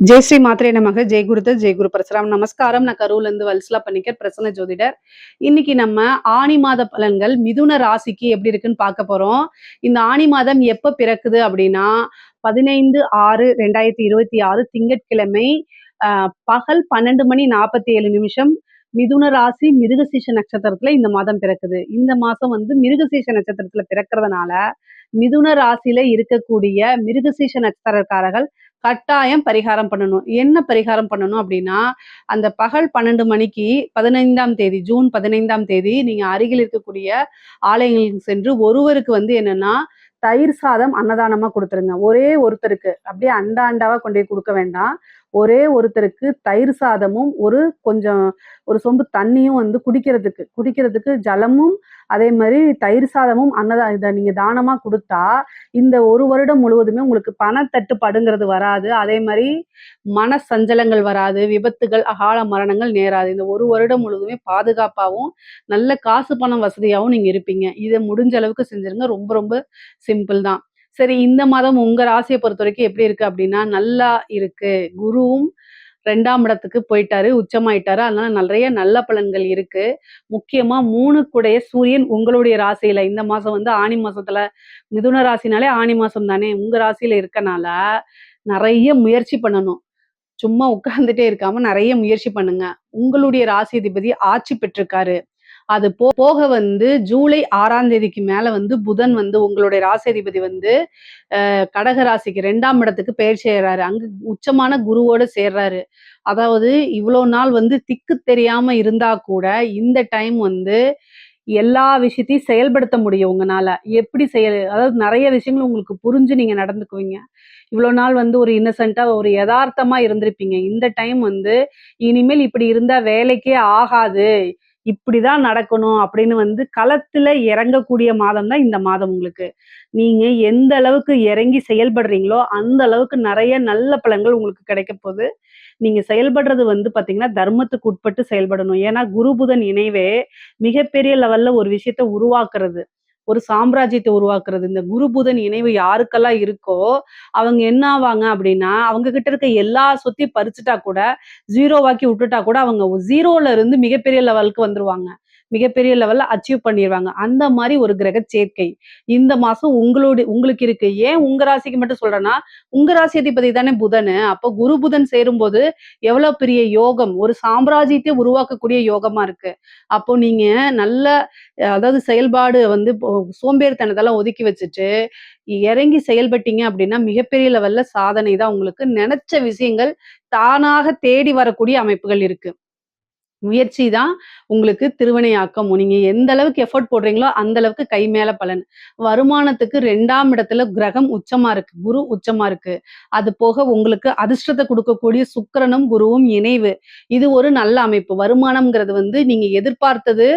ஜெய் ஸ்ரீ மாத்ரே நமக. ஜெய் குருதத் ஜெய் குரு பரசுராம். நமஸ்காரம். நான் கரூர்ல இருந்து வல்சலா பணிக்கர், பிரசன்ன ஜோதிடர். இன்னைக்கு நம்ம ஆனி மாத பலன்கள் மிதுன ராசிக்கு எப்படி இருக்குன்னு பார்க்க போறோம். இந்த ஆனி மாதம் எப்ப பிறக்குது அப்படின்னா 15/6/2026 திங்கட்கிழமை பகல் 12:47 மிதுன ராசி மிருகசீஷ நட்சத்திரத்துல இந்த மாதம் பிறக்குது. இந்த மாசம் வந்து மிருகசீஷ நட்சத்திரத்துல பிறக்கிறதுனால மிதுன ராசியில இருக்கக்கூடிய மிருகசீஷ நட்சத்திரக்காரர்கள் கட்டாயம் பரிகாரம் பண்ணணும். என்ன பரிகாரம் பண்ணணும் அப்படின்னா, அந்த பகல் 12 மணிக்கு 15ஆம் தேதி ஜூன் 15ஆம் தேதி நீங்க அருகில் இருக்கக்கூடிய ஆலயங்களுக்கு சென்று ஒருவருக்கு வந்து என்னன்னா, தயிர் சாதம் அன்னதானமா குடுத்துருங்க. ஒரே ஒருத்தருக்கு. அப்படியே அண்டா அண்டாவா கொண்டு போய் குடுக்க வேண்டாம். ஒரே ஒருத்தருக்கு தயிர் சாதமும், கொஞ்சம் ஒரு சொம்பு தண்ணியும் வந்து குடிக்கிறதுக்கு ஜலமும், அதே மாரி தயிர் சாதமும் இத நீங்க தானமா குடுத்தா, இந்த 1 வருடம் முழுவதுமே உங்களுக்கு பணத்தட்டுப்பாடுங்கிறது வராது. அதே மாரி மன சஞ்சலங்கள் வராது. விபத்துகள், அகால மரணங்கள் நேராது. இந்த 1 வருடம் முழுவதுமே பாதுகாப்பாவும், நல்ல காசு பணம் வசதியாவும் நீங்க இருப்பீங்க. இத முடிஞ்ச அளவுக்கு செஞ்சுருங்க. ரொம்ப ரொம்ப சிம்பிள் தான். சரி, இந்த மாதம் உங்க ராசிய பொறுத்தவரைக்கும் எப்படி இருக்கு அப்படின்னா, நல்லா இருக்கு. குருவும் 2ஆம் இடத்துக்கு போயிட்டாரு, உச்சமாயிட்டாரு. அதனால நெறைய நல்ல பலன்கள் இருக்கு. முக்கியமா 3க்குடைய சூரியன் உங்களுடைய ராசியில இந்த மாசம் வந்து ஆனி மாசத்துல மிதுன ராசினாலே ஆனி மாசம் தானே! உங்க ராசியில இருக்கனால, நெறைய முயற்சி பண்ணணும். சும்மா உட்கார்ந்துட்டே இருக்காம நெறைய முயற்சி பண்ணுங்க. உங்களுடைய ராசிதிபதி ஆட்சி பெற்றிருக்காரு. அது போக வந்து ஜூலை 6ஆம் தேதிக்கு மேல வந்து புதன் வந்து உங்களுடைய ராசிதிபதி வந்து கடக ராசிக்கு 2ஆம் இடத்துக்கு பெயர்ச்சி செய்றாரு. அங்க உச்சமான குருவோட சேர்றாரு. அதாவது இவ்வளோ நாள் வந்து திக்கு தெரியாம இருந்தா கூட, இந்த டைம் வந்து எல்லா விஷயத்தையும் செயல்படுத்த முடியும் உங்கனால. எப்படி அதாவது நெறைய விஷயங்கள் உங்களுக்கு புரிஞ்சு நீங்க நடந்துக்குவீங்க. இவ்வளோ நாள் வந்து ஒரு இன்னசென்ட்டா, ஒரு எதார்த்தமா இருந்திருப்பீங்க. இந்த டைம் வந்து, இனிமேல் இப்படி இருந்தா வேலைக்கே ஆகாது. இப்படிதான் நடக்கணும் அப்படின்னு வந்து களத்துல இறங்கக்கூடிய மாதம் தான் இந்த மாதம் உங்களுக்கு. நீங்க எந்த அளவுக்கு இறங்கி செயல்படுறீங்களோ, அந்த அளவுக்கு நெறைய நல்ல பலன்கள் உங்களுக்கு கிடைக்கப்போது. நீங்க செயல்படுறது வந்து பார்த்தீங்கன்னா, தர்மத்துக்கு உட்பட்டு செயல்படணும். ஏன்னா, குரு, புதன் இணைவே மிகப்பெரிய லெவல்ல ஒரு விஷயத்த உருவாக்குறது. ஒரு சாம்ராஜ்யத்த உருவாக்குறது. இந்த குரு, புதன் இணைவு யாருக்கெல்லாம் இருக்கோ, அவங்க என்ன ஆவாங்க அப்படின்னா, அவங்க கிட்ட இருக்க எல்லா சொத்தையும் பறிச்சுட்டா கூட, 0 ஆக்கி விட்டுட்டா கூட, அவங்க 0ல இருந்து மிகப்பெரிய லெவலுக்கு வந்துருவாங்க. மிகப்பெரிய லெவல்ல அச்சீவ் பண்ணிருவாங்க. அந்த மாரி ஒரு கிரக சேர்க்கை. இந்த மாசம் உங்களுக்கு இருக்கு. ஏன் உங்க ராசிக்கு மட்டும் சொல்றேன்னா, உங்க ராசி அதிபதி தானே புதனு. அப்போ குரு, புதன் சேரும்போது எவ்வளோ பெரிய யோகம். ஒரு சாம்ராஜ்யத்தை உருவாக்கக்கூடிய யோகமா இருக்கு. அப்போ நீங்க நல்ல அதாவது செயல்பாடு வந்து இப்போ சோம்பேறித்தனத்தெல்லாம் ஒதுக்கி வச்சுட்டு, இறங்கி செயல்பட்டீங்க அப்படின்னா, மிகப்பெரிய லெவல்ல சாதனை தான் உங்களுக்கு. நெனச்ச விஷயங்கள் தானாக தேடி வரக்கூடிய அமைப்புகள் இருக்கு. முயற்சி தான் உங்களுக்கு திருவினையாக்கும். நீங்க எந்த அளவுக்கு எஃபோர்ட் போடுறீங்களோ, அந்த அளவுக்கு கை மேல பலன். வருமானத்துக்கு 2ஆம் இடத்துல கிரகம் உச்சமா இருக்கு. குரு உச்சமா இருக்கு. அது போக உங்களுக்கு அதிர்ஷ்டத்த குடுக்கக்கூடிய சுக்கிரனும், குருவும் இணைவு. இது ஒரு நல்ல அமைப்பு. வருமானம்ங்கிறது வந்து நீங்க எதிர்பார்த்தது ரூ.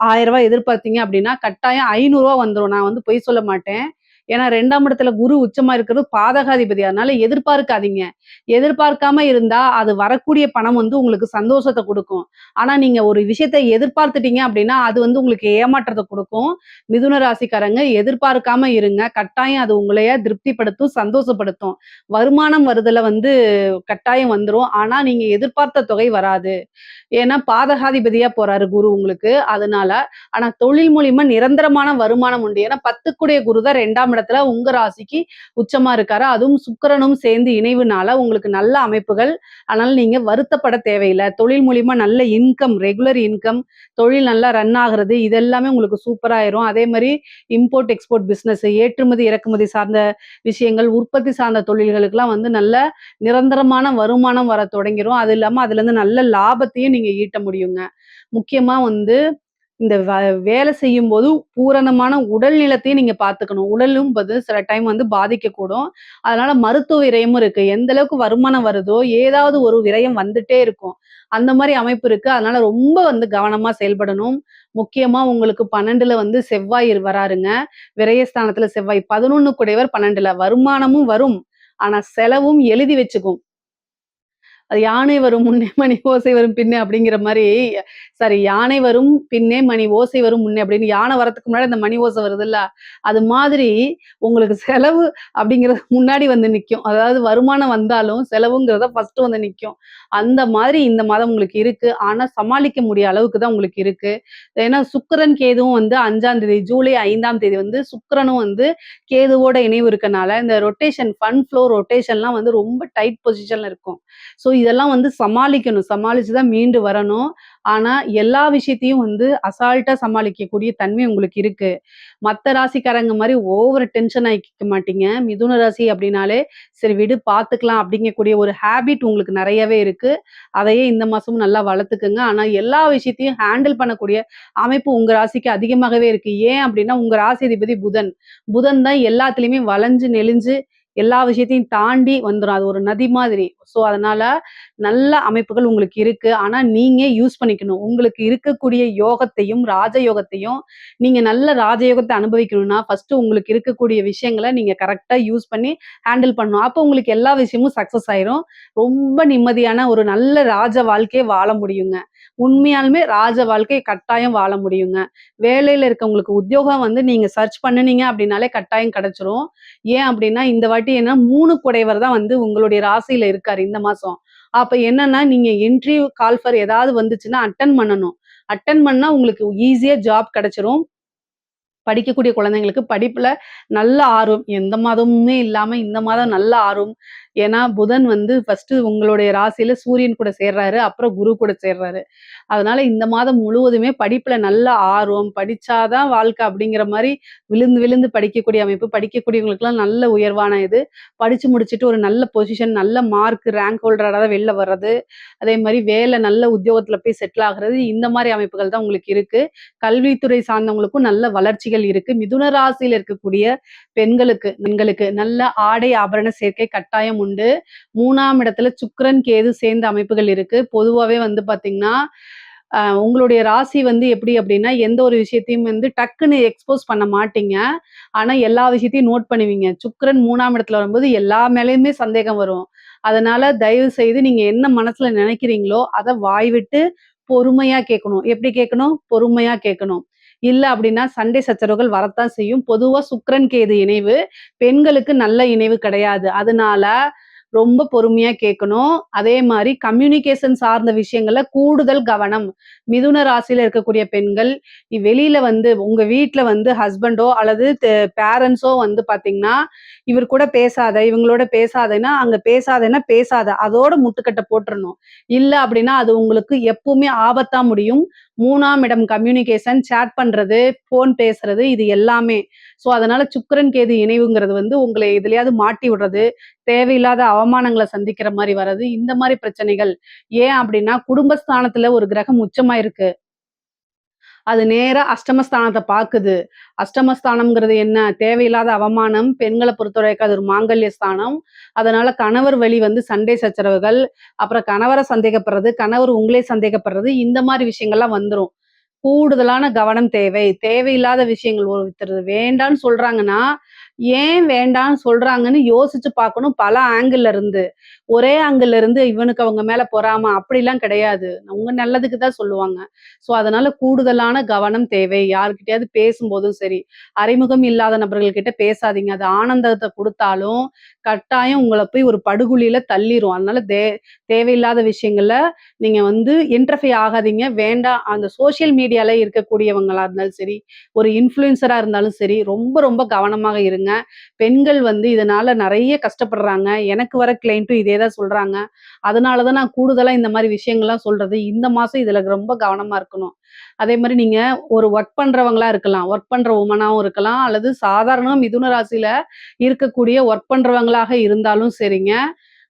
1000 எதிர்பார்த்தீங்க அப்படின்னா, கட்டாயம் ரூ. 500 வந்துரும். நான் வந்து பொய் சொல்ல மாட்டேன். ஏன்னா 2ஆம் இடத்துல குரு உச்சமா இருக்கிறது பாதகாதிபதி. அதனால எதிர்பார்க்காதீங்க. எதிர்பார்க்காம இருந்தா, அது வரக்கூடிய பணம் வந்து உங்களுக்கு சந்தோஷத்த குடுக்கும். ஆனா நீங்க ஒரு விஷயத்த எதிர்பார்த்துட்டீங்க அப்படின்னா, அது வந்து உங்களுக்கு ஏமாற்றத்த குடுக்கும். மிதுன ராசிக்காரங்க எதிர்பார்க்காம இருங்க. கட்டாயம் அது உங்களைய திருப்திப்படுத்தும், சந்தோஷப்படுத்தும். வருமானம் வருதுல வந்து கட்டாயம் வந்துரும். ஆனா நீங்க எதிர்பார்த்த தொகை வராது. ஏன்னா பாதகாதிபதியா போறாரு குரு உங்களுக்கு. அதனால ஆனா தொழில் மூலியமா நிரந்தரமான வருமானம் உண்டு. ஏன்னா 10க்குடைய குரு தான் 2ஆம் இடத்துல உங்க ராசிக்கு உச்சமா இருக்காரு. அதுவும் சுக்கிரனும் சேர்ந்து இணைவுனால உங்களுக்கு நல்ல அமைப்புகள். அதனால நீங்க வருத்தப்பட தேவையில்ல. தொழில் மூலியமா நல்ல இன்கம், ரெகுலர் இன்கம், தொழில் நல்லா ரன் ஆகுறது, இது எல்லாமே உங்களுக்கு சூப்பரா ஆயிரும். அதே மாரி இம்போர்ட், எக்ஸ்போர்ட் பிசினஸ், ஏற்றுமதி, இறக்குமதி சார்ந்த விஷயங்கள், உற்பத்தி சார்ந்த தொழில்களுக்கெல்லாம் வந்து நல்ல நிரந்தரமான வருமானம் வர தொடங்கிரும். அது இல்லாம அதுலருந்து நல்ல லாபத்தையும் நீங்க ஈட்ட முடியுங்க. முக்கியமா வந்து இந்த வேலை செய்யும்போது பூரணமான உடல் நிலத்தையும் நீங்க பார்த்துக்கணும். உடலும் சில டைம் வந்து பாதிக்கக்கூடும். அதனால மருத்துவ விரயமும் இருக்கு. எந்த அளவுக்கு வருமானம் வருதோ, ஏதாவது ஒரு விரயம் வந்துட்டே இருக்கும். அந்த மாரி அமைப்பு இருக்கு. அதனால ரொம்ப வந்து கவனமா செயல்படணும். முக்கியமா உங்களுக்கு 12ல வந்து செவ்வாய் வராருங்க. விரயஸ்தானத்துல செவ்வாய் 11 கூடையவர் 12ல. வருமானமும் வரும். ஆனா செலவும் எழுதி வச்சுக்கும். அது யானை வரும் முன்னே மணி ஓசை வரும் பின்னே அப்படிங்கிற மாரி, சாரி யானை வரும் பின்னே மணி ஓசை வரும் முன்னே அப்படின்னு யானை வரதுக்கு முன்னாடி அந்த மணி ஓசை வருதுல்ல, அது மாதிரி உங்களுக்கு செலவு அப்படிங்கிறது முன்னாடி வந்து நிக்கும். அதாவது வருமானம் வந்தாலும் செலவுங்கிறத ஃபர்ஸ்ட்டு வந்து நிக்கும். அந்த மாதிரி இந்த மாதம் உங்களுக்கு இருக்கு. ஆனா சமாளிக்க முடிய அளவுக்கு தான் உங்களுக்கு இருக்கு. ஏன்னா சுக்கிரன், கேதுவும் வந்து 5ஆம் தேதி ஜூலை 5ஆம் தேதி வந்து சுக்கிரனும் வந்து கேதுவோட இணைவு இருக்கனால, இந்த ரொட்டேஷன் ஃபண்ட் ஃப்ளோ ரொட்டேஷன்லாம் வந்து ரொம்ப டைட் பொசிஷன்ல இருக்கும். ஸோ இதெல்லாம் வந்து சமாளிக்கணும். சமாளிச்சு தான் மீண்டு வரணும். ஆனா எல்லா விஷயத்தையும் வந்து அசால்ட்டா சமாளிக்கக்கூடிய தன்மை உங்களுக்கு இருக்கு. மத்த ராசிக்காரங்க மாரி ஓவர் டென்ஷன் ஆயிக்க மாட்டீங்க. மிதுன ராசி அப்டின்னாலே, சரி விடு பார்த்துக்கலாம் அப்படிங்கக்கூடிய ஒரு ஹேபிட் உங்களுக்கு நெறையவே இருக்கு. அதையே இந்த மாசமும் நல்லா வளர்த்துக்கங்க. ஆனா எல்லா விஷயத்தையும் ஹேண்டில் பண்ணக்கூடிய அமைப்பு உங்க ராசிக்கு அதிகமாகவே இருக்கு. ஏன் அப்டின்னா, உங்க ராசி அதிபதி புதன். புதன் தான் எல்லாத்துலயுமே வளைஞ்சு, நெளிஞ்சு எல்லா விஷயத்தையும் தாண்டி வந்துரும். அது ஒரு நதி மாதிரி. ஸோ, அதனால நல்ல அமைப்புகள் உங்களுக்கு இருக்கு. ஆனா, நீங்க யூஸ் பண்ணிக்கணும். உங்களுக்கு இருக்கக்கூடிய யோகத்தையும், ராஜயோகத்தையும் நீங்க நல்ல ராஜயோகத்த அனுபவிக்கணும்னா, ஃபர்ஸ்ட்டு உங்களுக்கு இருக்கக்கூடிய விஷயங்கள நீங்க கரெக்ட்டா யூஸ் பண்ணி ஹேண்டில் பண்ணணும். அப்போ உங்களுக்கு எல்லா விஷயமும் சக்சஸ் ஆயிரும். ரொம்ப நிம்மதியான ஒரு நல்ல ராஜ வாழ்க்கைய வாழ முடியுங்க. உண்மையாலுமே ராஜ வாழ்க்கை கட்டாயம் வாழ முடியுங்க. வேலையில இருக்கவங்களுக்கு உத்தியோகம் வந்து நீங்க சர்ச் பண்ணுனீங்க அப்டின்னாலே கட்டாயம் கிடைச்சிரும். ஏன் அப்டின்னா, இந்த வாட்டி ஏன்னா 3 குடைவர் தான் வந்து உங்களுடைய ராசியில இருக்காரு இந்த மாசம். அப்ப என்னன்னா, நீங்க இன்டர்வியூ கால் ஃபார் ஏதாவது வந்துச்சுன்னா அட்டெண்ட் பண்ணணும். அட்டெண்ட் பண்ணா உங்களுக்கு ஈஸியா ஜாப் கிடைச்சிரும். படிக்கக்கூடிய குழந்தைங்களுக்கு படிப்புல நல்ல ஆர்வம். எந்த மாதமுமே இல்லாம இந்த மாதம் நல்ல ஆர்வம். ஏன்னா, புதன் வந்து ஃபர்ஸ்ட்டு உங்களுடைய ராசியில சூரியன் கூட சேர்றாரு. அப்புறம் குரு கூட சேர்றாரு. அதனால இந்த மாதம் முழுவதுமே படிப்புல நல்ல ஆர்வம். படிச்சா தான் வாழ்க்கை அப்படிங்கிற மாரி விழுந்து விழுந்து படிக்கக்கூடிய அமைப்பு. படிக்கக்கூடியவங்களுக்கெல்லாம் நல்ல உயர்வான இது. படிச்சு முடிச்சுட்டு ஒரு நல்ல பொசிஷன், நல்ல மார்க், ரேங்க் ஹோல்டரா தான் வெளில வர்றது. அதே மாரி வேலை நல்ல உத்தியோகத்துல போய் செட்டில் ஆகுறது. இந்த மாரி அமைப்புகள் தான் உங்களுக்கு இருக்கு. கல்வித்துறை சார்ந்தவங்களுக்கும் நல்ல வளர்ச்சிகள் இருக்கு. மிதுன ராசியில இருக்கக்கூடிய பெண்களுக்கு பெண்களுக்கு நல்ல ஆடை ஆபரண சேர்க்கை கட்டாயம் உண்டு. 3ஆம் இடத்துல சுக்கிரன், கேது சேர்ந்த அமைப்புகள் இருக்கு. பொதுவாவே வந்து பார்த்தீங்கன்னா, உங்களுடைய ராசி வந்து எப்படி அப்படின்னா, எந்த ஒரு விஷயத்தையும் வந்து டக்குன்னு எக்ஸ்போஸ் பண்ண மாட்டீங்க. ஆனா, எல்லா விஷயத்தையும் நோட் பண்ணுவீங்க. சுக்கிரன் 3ஆம் இடத்துல வரும்போது எல்லா மேலயுமே சந்தேகம் வரும். அதனால தயவு செய்து நீங்க என்ன மனசுல நினைக்கிறீங்களோ, அத வாய் விட்டு பொறுமையா கேட்கணும். எப்படி கேட்கணும்? பொறுமையா கேட்கணும். இல்ல அப்படின்னா சண்டை சச்சரவுகள் வரத்தான் செய்யும். பொதுவா சுக்கிரன், கேது இணைவு பெண்களுக்கு நல்ல இணைவு கிடையாது. அதனால ரொம்ப பொறுமையா கேட்கணும். அதே மாரி கம்யூனிகேஷன் சார்ந்த விஷயங்கள்ல கூடுதல் கவனம். மிதுன ராசியில இருக்கக்கூடிய பெண்கள், வெளியில வந்து உங்க வீட்ல வந்து ஹஸ்பண்டோ அல்லது பேரண்ட்ஸோ வந்து பார்த்தீங்கன்னா, இவர் கூட பேசாத, இவங்களோட பேசாதன்னா, அங்க பேசாதன்னா பேசாத. அதோட முட்டுக்கட்ட போட்டுறணும். இல்ல அப்படின்னா, அது உங்களுக்கு எப்பவுமே ஆபத்தா முடியும். 3ஆம் இடம் கம்யூனிகேஷன், சேட் பண்றது, ஃபோன் பேசுறது இது எல்லாமே. ஸோ, அதனால சுக்கிரன், கேது இணைவுங்கிறது வந்து உங்கள எதுலயாவது மாட்டி விடுறது, தேவையில்லாத அவமானங்கள சந்திக்கிற மாரி வர்றது, இந்த மாரி பிரச்சனைகள். ஏன் அப்டின்னா, குடும்பஸ்தானத்துல ஒரு கிரகம் உச்சமா இருக்கு. அது நேரா அஷ்டமஸ்தானத்த பாக்குது. அஷ்டமஸ்தானம்ங்கிறது என்ன? தேவையில்லாத அவமானம். பெண்கள பொறுத்தவரைக்கும் அது ஒரு மாங்கல்ய ஸ்தானம். அதனால கணவர் வழி வந்து சண்டை சச்சரவுகள், அப்புறம் கணவர சந்தேகப்படுறது, கணவர் உங்களே சந்தேகப்படுறது, இந்த மாரி விஷயங்கள்லாம் வந்துரும். கூடுதலான கவனம் தேவை. தேவையில்லாத விஷயங்கள் ஒருத்தர் வேண்டான்னு சொல்றாங்கன்னா, ஏன் வேண்டான்னு சொல்றாங்கன்னு யோசிச்சு பார்க்கணும் பல ஆங்கிள்ல இருந்து. ஒரே ஆங்கிள்ல இருந்து இவனுக்கு அவங்க மேல பொறாம அப்படிலாம் கிடையாது. உங்க நல்லதுக்கு தான் சொல்லுவாங்க. ஸோ அதனால கூடுதலான கவனம் தேவை. யார்கிட்டயாவது பேசும்போதும் சரி, அறிமுகம் இல்லாத நபர்கள் கிட்ட பேசாதீங்க. அது ஆனந்தத்த குடுத்தாலும், கட்டாயம் உங்கள போய் ஒரு படுகுழியில தள்ளிரும். அதனால தேவையில்லாத விஷயங்கள்ல நீங்க வந்து இன்டர்ஃபியர் ஆகாதீங்க. வேண்டாம். அந்த சோசியல் மீடியால இருக்கக்கூடியவங்களா இருந்தாலும் சரி, ஒரு இன்ஃப்ளூயன்சரா இருந்தாலும் சரி, ரொம்ப ரொம்ப கவனமாக இருங்க. பெண்கள் வந்து இதனால நெறைய கஷ்டப்படுறாங்க. எனக்கு வர கிளையன்ட்டும் இதே தான் சொல்றாங்க. அதனால தான் நான் கூடுதலா இந்த மாரி விஷயங்கள்லாம் சொல்றது. இந்த மாசம் இதுல ரொம்ப கவனமா இருக்கணும். அதே மாரி நீங்க ஒரு வொர்க் பண்றவங்களா இருக்கலாம். வொர்க் பண்ற வுமனாவும் இருக்கலாம். அல்லது சாதாரண மிதுன ராசியில இருக்கக்கூடிய வொர்க் பண்றவங்களாக இருந்தாலும் சரிங்க,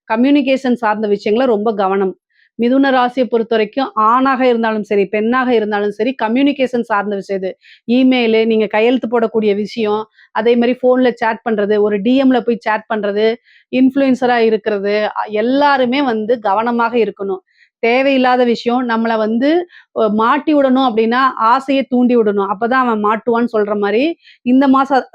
கம்யூனிகேஷன் சார்ந்த விஷயங்கள ரொம்ப கவனம். மிதுன ராசிய பொறுத்தவரைக்கும் ஆணாக இருந்தாலும் சரி, பெண்ணாக இருந்தாலும் சரி, கம்யூனிகேஷன் சார்ந்த விஷயம் இது. இமெயிலு, நீங்க கையெழுத்து போடக்கூடிய விஷயம், அதே மாரி ஃபோன்ல சேட் பண்றது, ஒரு டிஎம்ல போய் சேட் பண்றது, இன்ஃப்ளூயன்சரா இருக்கிறது, எல்லாருமே வந்து கவனமாக இருக்கணும். தேவையில்லாத விஷயம் நம்மள வந்து மாட்டி விடணும் அப்டின்னா, ஆசைய தூண்டி விடணும். அப்பதான் அவன் மாட்டுவான்னு சொல்ற மாரி, இந்த மாசம்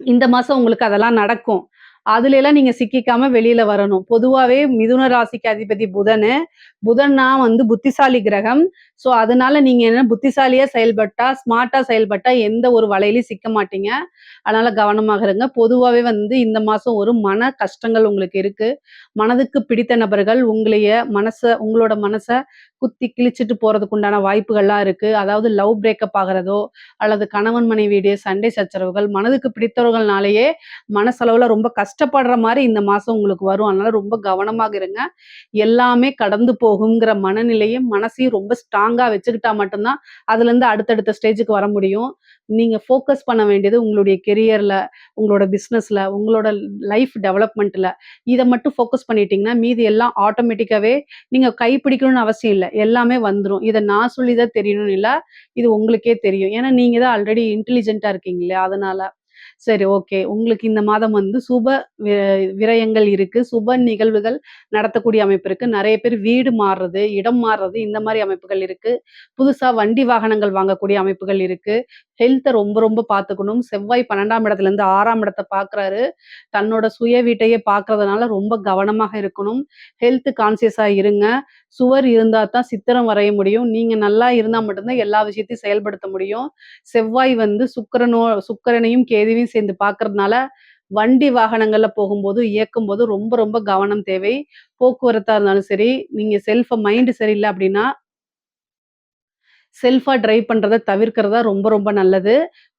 இந்த மாசம் உங்களுக்கு அதெல்லாம் நடக்கும். அதுலலாம் நீங்க சிக்கிக்காம வெளியில வரணும். பொதுவாவே மிதுன ராசிக்கு அதிபதி புதனு. புதன்னா வந்து புத்திசாலி கிரகம். ஸோ, அதனால நீங்க என்ன புத்திசாலியா செயல்பட்டா, ஸ்மார்ட்டா செயல்பட்டா எந்த ஒரு வலையிலயும் சிக்க மாட்டீங்க. அதனால கவனமாக இருங்க. பொதுவாவே வந்து இந்த மாசம் ஒரு மன கஷ்டங்கள் உங்களுக்கு இருக்கு. மனதுக்கு பிடித்த நபர்கள் உங்களோட மனச குத்தி கிழிச்சிட்டு போறதுக்கு உண்டான வாய்ப்புகள்லாம் இருக்கு. அதாவது லவ் பிரேக்கப் ஆகுறதோ, அல்லது கணவன் மனைவியிடையே சண்டை சச்சரவுகள், மனதுக்கு பிடித்தவர்கள்னாலேயே மனசளவுல ரொம்ப கஷ்டப்படுற மாரி இந்த மாசம் உங்களுக்கு வரும். அதனால ரொம்ப கவனமாக இருங்க. எல்லாமே கடந்து போகுங்கிற மனநிலையும், மனசையும் ரொம்ப ஸ்ட்ராங்கா வச்சுக்கிட்டா மட்டும் தான், அதுலருந்து அடுத்தடுத்த ஸ்டேஜுக்கு வர முடியும். நீங்க ஃபோக்கஸ் பண்ண வேண்டியது உங்களுடைய கெரியர்ல, உங்களோட பிசினஸ்ல, உங்களோட லைஃப் டெவலப்மென்ட்ல. இத மட்டும் ஃபோக்கஸ் பண்ணிட்டீங்கன்னா, மீதி எல்லாம் ஆட்டோமேட்டிக்காவே நீங்க கைப்பிடிக்கணும்னு அவசியம் இல்ல. எல்லாமே வந்துரும். இத நான் சொல்லி தான் தெரியணும்னு இல்ல. இது உங்களுக்கே தெரியும். ஏன்னா, நீங்க தான் ஆல்ரெடி இன்டெலிஜென்ட்டா இருக்கீங்க இல்லையா? அதனால. சரி, ஓகே. உங்களுக்கு இந்த மாதம் வந்து சுப வி விரயங்கள் இருக்கு. சுப நிகழ்வுகள் நடத்தக்கூடிய அமைப்பு இருக்கு. நெறைய பேர் வீடு மாறுறது, இடம் மாறுறது இந்த மாரி அமைப்புகள் இருக்கு. புதுசா வண்டி வாகனங்கள் வாங்கக்கூடிய அமைப்புகள் இருக்கு. ஹெல்த்த ரொம்ப ரொம்ப பார்த்துக்கணும். செவ்வாய் 12ஆம் இடத்துலருந்து 6ஆம் இடத்த பார்க்குறாரு. தன்னோட சுய வீட்டையே பார்க்கறதுனால ரொம்ப கவனமாக இருக்கணும். ஹெல்த் கான்ஷியஸா இருங்க. சுவர் இருந்தா தான் சித்திரம் வரைய முடியும். நீங்க நல்லா இருந்தா மட்டும் தான் எல்லா விஷயத்தையும் செயல்படுத்த முடியும். செவ்வாய் வந்து சுக்கிரனையும் கேதுவையும் சேர்ந்து பார்க்கறதுனால, வண்டி வாகனங்கள்ல போகும்போது, இயக்கும்போது ரொம்ப ரொம்ப கவனம் தேவை. போக்குவரத்தா இருந்தாலும் சரி, நீங்க மைண்ட் சரியில்ல அப்படின்னா செல்ஃபா டிரைவ் பண்றத தவிர்க்கிறதா ரொம்ப ரொம்ப நல்லது.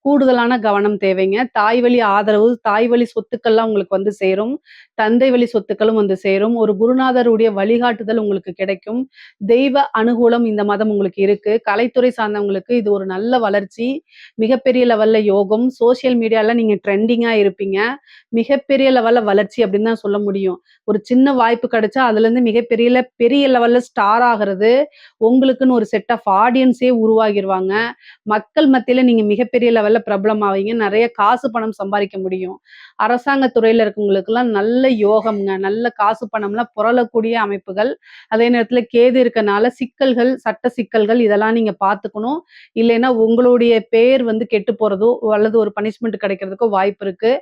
கூடுதலான கவனம் தேவைங்க. தாய் வழி ஆதரவு, தாய் வழி சொத்துக்கள்லாம் உங்களுக்கு வந்து சேரும். தந்தை வழி சொத்துக்களும் வந்து சேரும். ஒரு குருநாதருடைய வழிகாட்டுதல் உங்களுக்கு கிடைக்கும். தெய்வ அனுகூலம் இந்த மாதம் உங்களுக்கு இருக்கு. கலைத்துறை சார்ந்தவங்களுக்கு இது ஒரு நல்ல வளர்ச்சி. மிகப்பெரிய லெவல்ல யோகம். சோசியல் மீடியால நீங்க ட்ரெண்டிங்கா இருப்பீங்க. மிகப்பெரிய லெவல்ல வளர்ச்சி அப்படின்னு தான் சொல்ல முடியும். ஒரு சின்ன வாய்ப்பு கிடைச்சா அதுலேருந்து பெரிய லெவல்ல ஸ்டார் ஆகுறது, உங்களுக்குன்னு ஒரு செட் ஆஃப் ஆடியன்ஸே உருவாகிருவாங்க. மக்கள் மத்தியில நீங்க மிகப்பெரிய லெவல்ல பிரபலமாவீங்க. நெறைய காசு, பணம் சம்பாரிக்க முடியும். அரசாங்க துறையில இருக்கவங்களுக்கெல்லாம் நல்ல யோகம்ங்க. நல்ல காசு, பணம்லாம் புரளக்கூடிய அமைப்புகள். அதே நேரத்தில கேது இருக்கனால சிக்கல்கள், சட்ட சிக்கல்கள் இதெல்லாம் நீங்க பார்த்துக்கணும். இல்லைன்னா உங்களுடைய பேர் வந்து கெட்டு போறதோ, அல்லது ஒரு பனிஷ்மென்ட் கிடைக்கிறதுக்கோ வாய்ப்பு இருக்கு.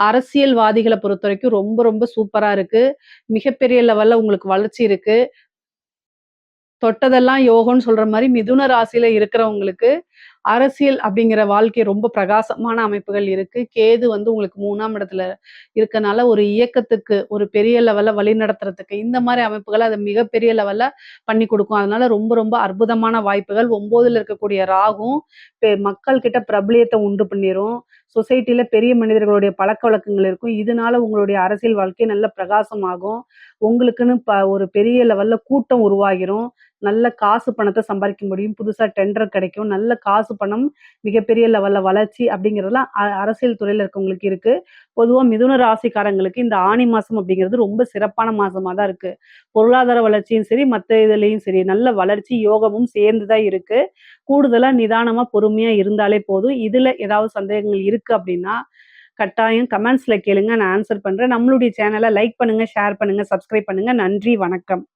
அரசியல்வாதிகள பொறுத்தவரைக்கும் ரொம்ப ரொம்ப சூப்பரா இருக்கு. மிகப்பெரிய லெவல்ல உங்களுக்கு வளர்ச்சி இருக்கு. தொட்டதெல்லாம் யோகம்ன்னு சொல்ற மாரி மிதுன ராசியில இருக்கிறவங்களுக்கு, அரசியல் அப்படிங்கிற வாழ்க்கை ரொம்ப பிரகாசமான அமைப்புகள் இருக்கு. கேது வந்து உங்களுக்கு 3ஆம் இடத்துல இருக்கனால, ஒரு இயக்கத்துக்கு, ஒரு பெரிய லெவல்ல வழிநடத்துறதுக்கு, இந்த மாரி அமைப்புகள அது மிகப்பெரிய லெவல்ல பண்ணி குடுக்கும். அதனால ரொம்ப ரொம்ப அற்புதமான வாய்ப்புகள். 9ல இருக்கக்கூடிய ராகும், மக்கள் கிட்ட பிரபலியத்த உண்டு பண்ணிரும். சொசைட்டில பெரிய மனிதர்களுடைய பழக்கவழக்கங்கள் இருக்கும். இதனால உங்களுடைய அரசியல் வாழ்க்கை நல்ல பிரகாசமாகும். உங்களுக்குன்னு ஒரு பெரிய லெவல்ல கூட்டம் உருவாகிரும். நல்ல காசு பணத்த சம்பாரிக்க முடியும். புதுசா டெண்டர் கிடைக்கும். நல்ல காசு பணம், மிகப்பெரிய லெவல்ல வளர்ச்சி அப்படிங்கிறதெல்லாம் அரசியல் துறையில இருக்கவங்களுக்கு இருக்கு. பொதுவா மிதுன ராசிக்காரங்களுக்கு இந்த ஆனி மாசம் அப்படிங்கிறது ரொம்ப சிறப்பான மாசமா தான் இருக்கு. பொருளாதார வளர்ச்சியும் சரி, மத்த இதுலயும் சரி, நல்ல வளர்ச்சி, யோகமும் சேர்ந்து தான் இருக்கு. கூடுதலா நிதானமா, பொறுமையா இருந்தாலே போதும். இதுல ஏதாவது சந்தேகங்கள் இருக்கு அப்படின்னா, கட்டாயம் கமெண்ட்ஸ்ல கேளுங்க. நான் ஆன்சர் பண்றேன். நம்மளுடைய சேனல லைக் பண்ணுங்க, ஷேர் பண்ணுங்க, சப்ஸ்கிரைப் பண்ணுங்க. நன்றி, வணக்கம்.